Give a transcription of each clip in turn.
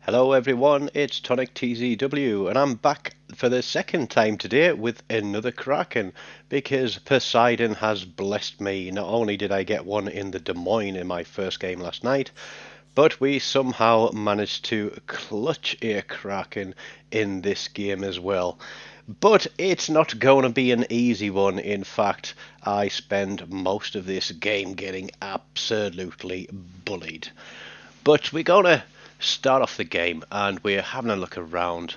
Hello everyone, it's TONIK TZW and I'm back for the second time today with another Kraken because Poseidon has blessed me. Not only did I get one in the Des Moines in my first game last night, but we somehow managed to clutch a Kraken in this game as well. But it's not going to be an easy one. In fact, I spend most of this game getting absolutely bullied. But we're going to start off the game and we're having a look around.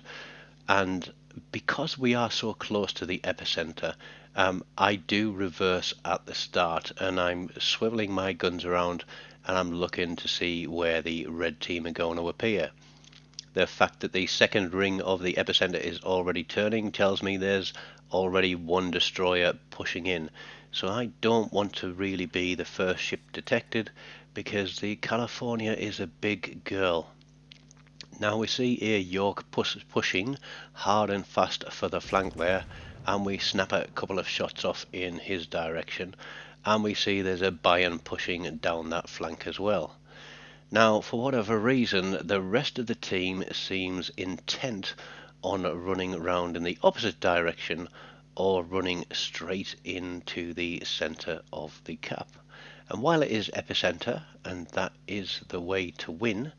And because we are so close to the epicenter, I do reverse at the start and I'm swiveling my guns around and I'm looking to see where the red team are going to appear. The fact that the second ring of the epicenter is already turning tells me there's already one destroyer pushing in. So I don't want to really be the first ship detected because the California is a big girl. Now we see a York pushing hard and fast for the flank there, and we snap a couple of shots off in his direction, and we see there's a Bayern pushing down that flank as well. Now, for whatever reason, the rest of the team seems intent on running around in the opposite direction or running straight into the centre of the cap. And while it is epicenter, and that is the way to win,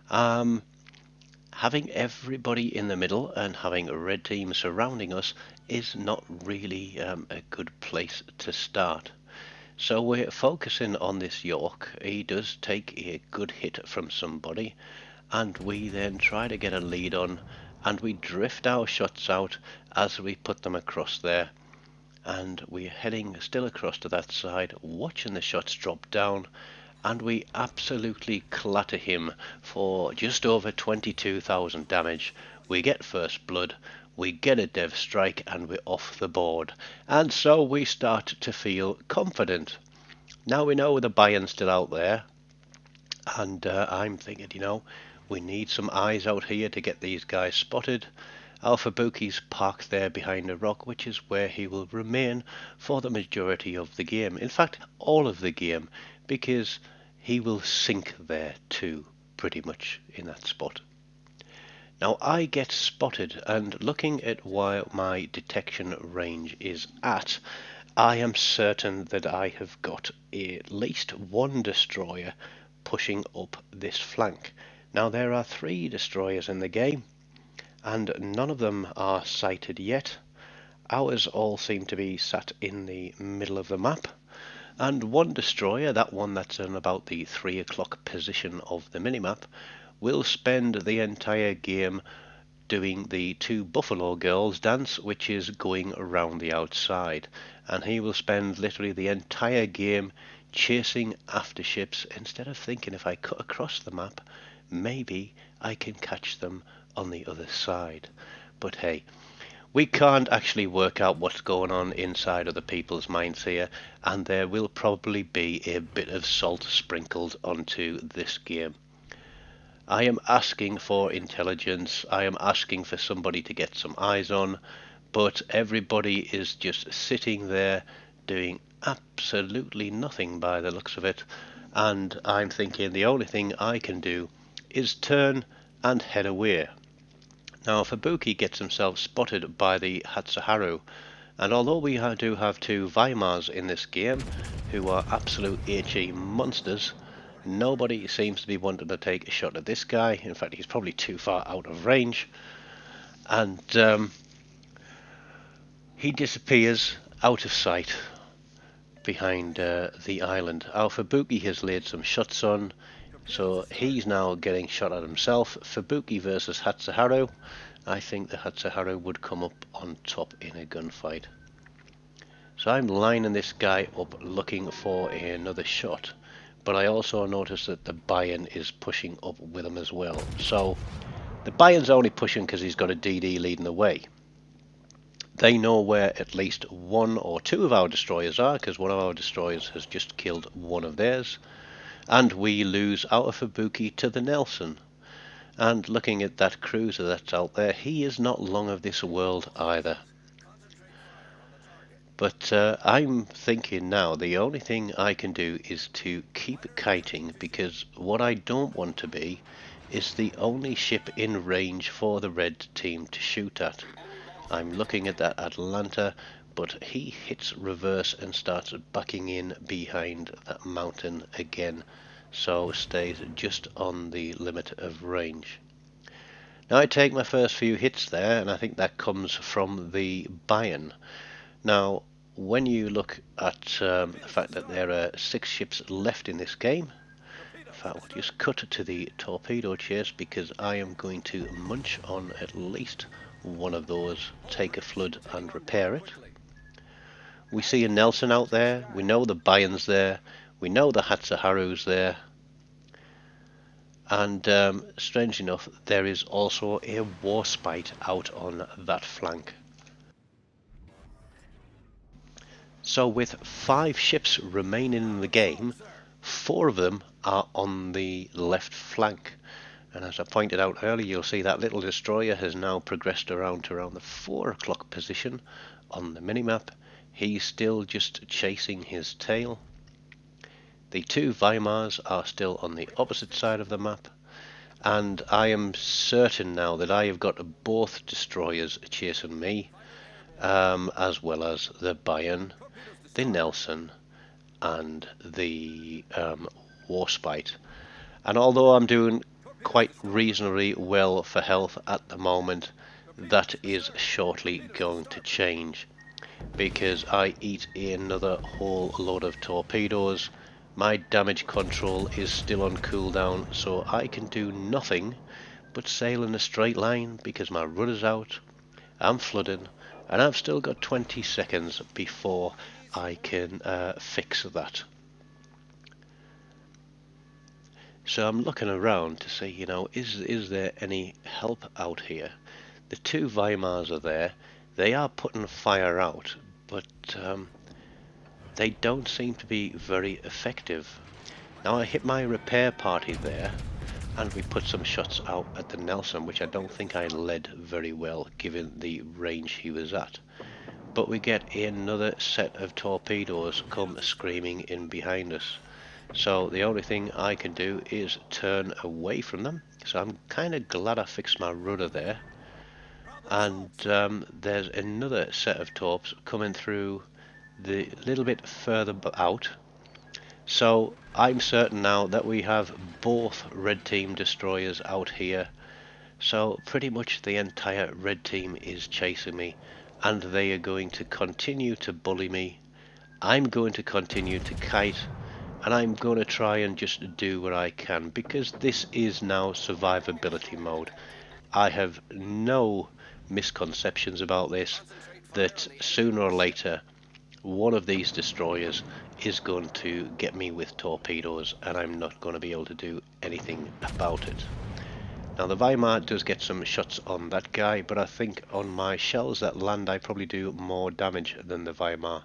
having everybody in the middle and having a red team surrounding us is not really a good place to start. So we're focusing on this York. He does take a good hit from somebody, and we then try to get a lead on, and we drift our shots out as we put them across there. And we're heading still across to that side, watching the shots drop down, and we absolutely clatter him for just over 22,000 damage. We get first blood, we get a dev strike, and we're off the board. And so we start to feel confident. Now we know the Bayern's still out there, and I'm thinking, we need some eyes out here to get these guys spotted. Alpha Buki's parked there behind a rock, which is where he will remain for the majority of the game. In fact, all of the game, because he will sink there too, pretty much in that spot. Now I get spotted, and looking at where my detection range is at, I am certain that I have got at least one destroyer pushing up this flank. Now there are 3 destroyers in the game, and none of them are sighted yet. Ours all seem to be sat in the middle of the map, and one destroyer, that one that's in about the 3 o'clock position of the minimap, will spend the entire game doing the 2 Buffalo Girls dance, which is going around the outside, and he will spend literally the entire game chasing after ships instead of thinking, if I cut across the map, maybe I can catch them on the other side. But hey, we can't actually work out what's going on inside other people's minds here, and there will probably be a bit of salt sprinkled onto this game. I am asking for intelligence, I am asking for somebody to get some eyes on, but everybody is just sitting there doing absolutely nothing by the looks of it, and I'm thinking the only thing I can do is turn and head away. Now Fubuki gets himself spotted by the Hatsuharu, and although we do have 2 Weimars in this game, who are absolute HE monsters, nobody seems to be wanting to take a shot at this guy. In fact, he's probably too far out of range, and he disappears out of sight behind the island. Our Fubuki has laid some shots on, so he's now getting shot at himself. Fubuki versus Hatsuharu. I think the Hatsuharu would come up on top in a gunfight. So I'm lining this guy up looking for another shot, but I also notice that the Bayern is pushing up with him as well. So the Bayern's only pushing because he's got a DD leading the way. They know where at least 1 or 2 of our destroyers are, because one of our destroyers has just killed one of theirs, and we lose our Fubuki to the Nelson. And looking at that cruiser that's out there, he is not long of this world either. But I'm thinking now the only thing I can do is to keep kiting, because what I don't want to be is the only ship in range for the red team to shoot at. I'm looking at that Atlanta, but he hits reverse and starts backing in behind that mountain again, so stays just on the limit of range. Now I take my first few hits there, and I think that comes from the Bayern. Now, when you look at the fact that there are 6 ships left in this game, in fact, we'll just cut to the torpedo chase because I am going to munch on at least one of those, take a flood and repair it. We see a Nelson out there, we know the Bayern's there, we know the Hatsuharu's there, and strange enough, there is also a Warspite out on that flank. So with 5 ships remaining in the game, 4 of them are on the left flank. And as I pointed out earlier, you'll see that little destroyer has now progressed around to around the 4 o'clock position on the minimap. He's still just chasing his tail. The 2 Weimars are still on the opposite side of the map. And I am certain now that I have got both destroyers chasing me, as well as the Bayern, the Nelson, and the Warspite. And although I'm doing quite reasonably well for health at the moment, that is shortly going to change because I eat another whole load of torpedoes. My damage control is still on cooldown, so I can do nothing but sail in a straight line because my rudder's out, I'm flooding, and I've still got 20 seconds before I can fix that. So I'm looking around to see, is there any help out here? The 2 Weimars are there. They are putting fire out, but they don't seem to be very effective. Now I hit my repair party there, and we put some shots out at the Nelson, which I don't think I led very well given the range he was at. But we get another set of torpedoes come screaming in behind us. So the only thing I can do is turn away from them. So I'm kind of glad I fixed my rudder there. And there's another set of torps coming through the little bit further out. So I'm certain now that we have both red team destroyers out here. So pretty much the entire red team is chasing me, and they are going to continue to bully me. I'm going to continue to kite, and I'm going to try and just do what I can because this is now survivability mode. I have no misconceptions about this, that sooner or later one of these destroyers is going to get me with torpedoes and I'm not going to be able to do anything about it. Now the Weimar does get some shots on that guy, but I think on my shells that land I probably do more damage than the Weimar.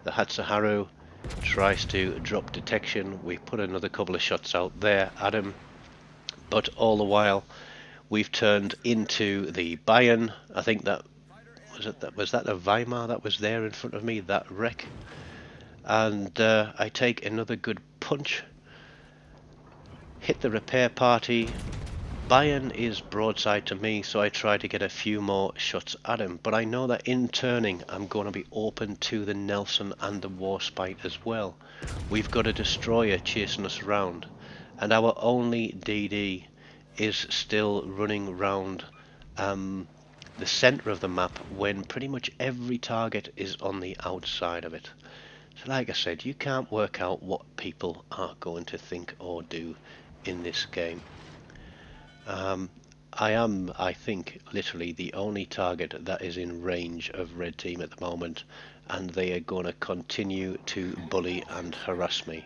The Hatsuharu tries to drop detection. We put another couple of shots out there at him, but all the while we've turned into the Bayern. I think that was that the Weimar that was there in front of me, that wreck. And I take another good punch, hit the repair party. Bayern is broadside to me, so I try to get a few more shots at him, but I know that in turning I'm going to be open to the Nelson and the Warspite as well. We've got a destroyer chasing us around, and our only DD is still running round the centre of the map when pretty much every target is on the outside of it. So like I said, you can't work out what people are going to think or do in this game. I am, I think, literally the only target that is in range of red team at the moment, and they are going to continue to bully and harass me.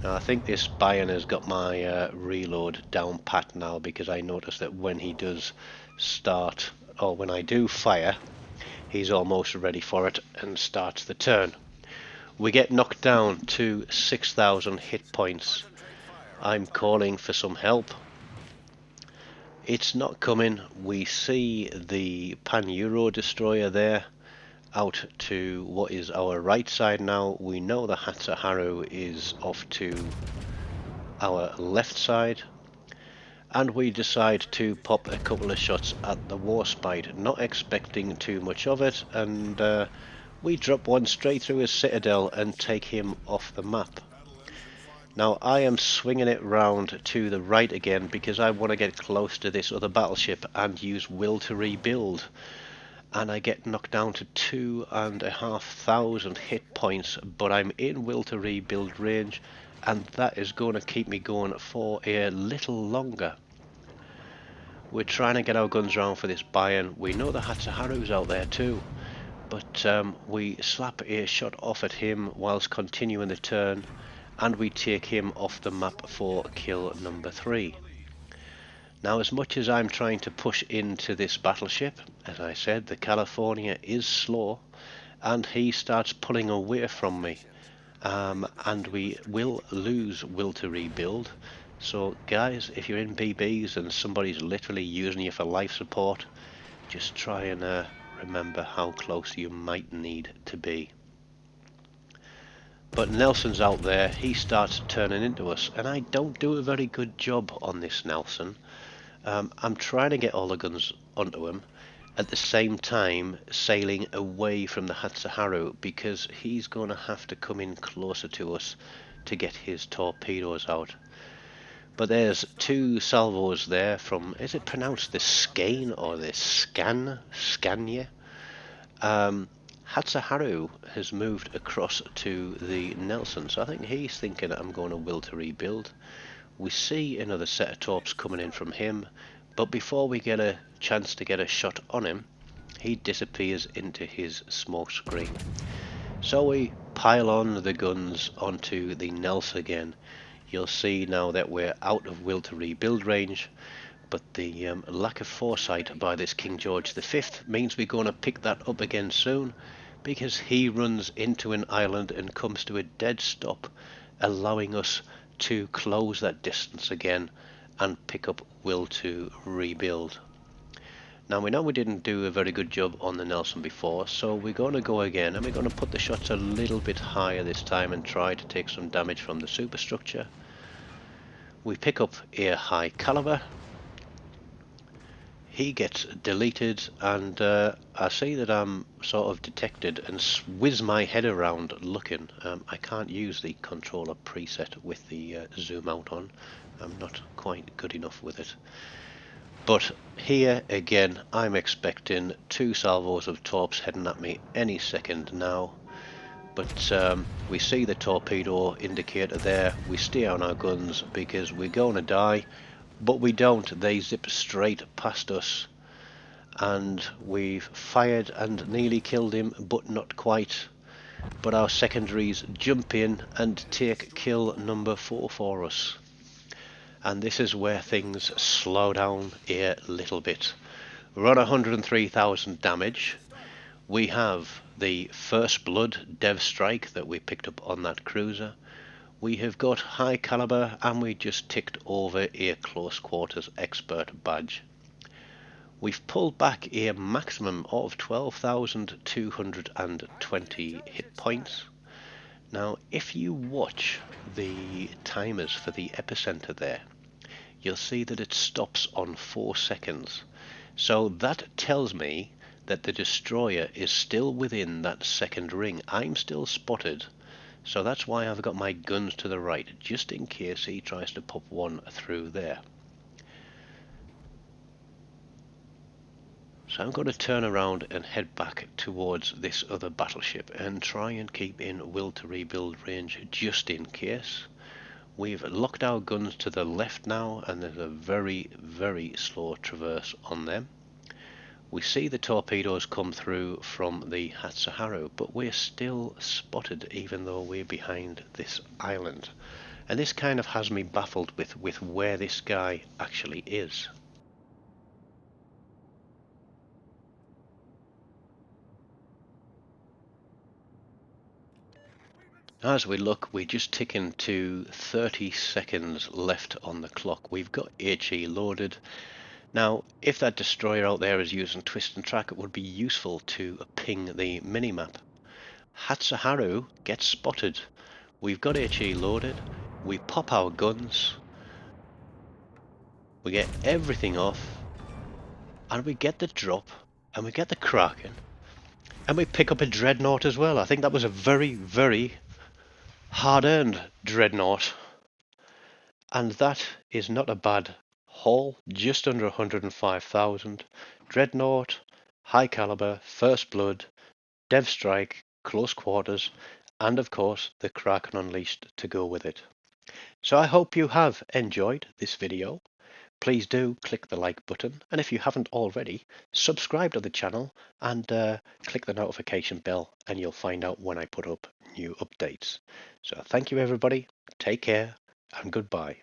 Now I think this Bayern has got my reload down pat now, because I noticed that when he does start, or when I do fire, he's almost ready for it and starts the turn. We get knocked down to 6,000 hit points. I'm calling for some help. It's not coming. We see the Pan-Euro destroyer there out to what is our right side now. We know the Hatsuharu is off to our left side, and we decide to pop a couple of shots at the Warspite, not expecting too much of it, and we drop one straight through his citadel and take him off the map. Now I am swinging it round to the right again because I want to get close to this other battleship and use will to rebuild. And I get knocked down to 2,500 hit points, but I'm in will to rebuild range, and that is going to keep me going for a little longer. We're trying to get our guns round for this buy-in. We know the Hatsuharu's out there too, but we slap a shot off at him whilst continuing the turn, and we take him off the map for kill number 3. Now, as much as I'm trying to push into this battleship, as I said, the California is slow, and he starts pulling away from me, and we will lose will to rebuild. So guys, if you're in BBs and somebody's literally using you for life support, just try and remember how close you might need to be. But Nelson's out there, he starts turning into us, and I don't do a very good job on this Nelson. I'm trying to get all the guns onto him, at the same time sailing away from the Hatsuharu, because he's going to have to come in closer to us to get his torpedoes out. But there's 2 salvos there from, is it pronounced the Skane or the Scania? Hatsuharu has moved across to the Nelson, so I think he's thinking I'm going to will to rebuild. We see another set of torps coming in from him, but before we get a chance to get a shot on him, he disappears into his smoke screen. So we pile on the guns onto the Nelson again. You'll see now that we're out of will to rebuild range, but the lack of foresight by this King George V means we're going to pick that up again soon, because he runs into an island and comes to a dead stop, allowing us to close that distance again and pick up will to rebuild. Now we know we didn't do a very good job on the Nelson before, so we're going to go again, and we're going to put the shots a little bit higher this time and try to take some damage from the superstructure. We pick up a high caliber. He gets deleted, and I see that I'm sort of detected and whiz my head around looking. I can't use the controller preset with the zoom out on. I'm not quite good enough with it. But here again, I'm expecting 2 salvos of torps heading at me any second now. But we see the torpedo indicator there. We stay on our guns because we're going to die. But we don't, they zip straight past us, and we've fired and nearly killed him, but not quite. But our secondaries jump in and take kill number 4 for us. And this is where things slow down a little bit. We're on 103,000 damage. We have the First Blood Dev Strike that we picked up on that cruiser. We have got high caliber, and we just ticked over a close quarters expert badge. We've pulled back a maximum of 12,220 hit points. Now if you watch the timers for the epicenter there, you'll see that it stops on 4 seconds. So that tells me that the destroyer is still within that second ring. I'm still spotted. So that's why I've got my guns to the right, just in case he tries to pop one through there. So I'm going to turn around and head back towards this other battleship and try and keep in will to rebuild range just in case. We've locked our guns to the left now, and there's a very, very slow traverse on them. We see the torpedoes come through from the Hatsuharu, but we're still spotted even though we're behind this island. And this kind of has me baffled with where this guy actually is. As we look, we're just ticking to 30 seconds left on the clock. We've got HE loaded. Now, if that destroyer out there is using twist and track, it would be useful to ping the minimap. Hatsuharu gets spotted. We've got HE loaded. We pop our guns. we get everything off, and we get the drop, and we get the Kraken, and we pick up a Dreadnought as well. I think that was a very, very hard-earned Dreadnought. And that is not a bad haul, just under 105,000. Dreadnought, High Caliber, First Blood, Dev Strike, Close Quarters, and of course the Kraken Unleashed to go with it. So I hope you have enjoyed this video. Please do click the like button, and if you haven't already, subscribe to the channel and click the notification bell, and you'll find out when I put up new updates. So thank you everybody, take care, and goodbye.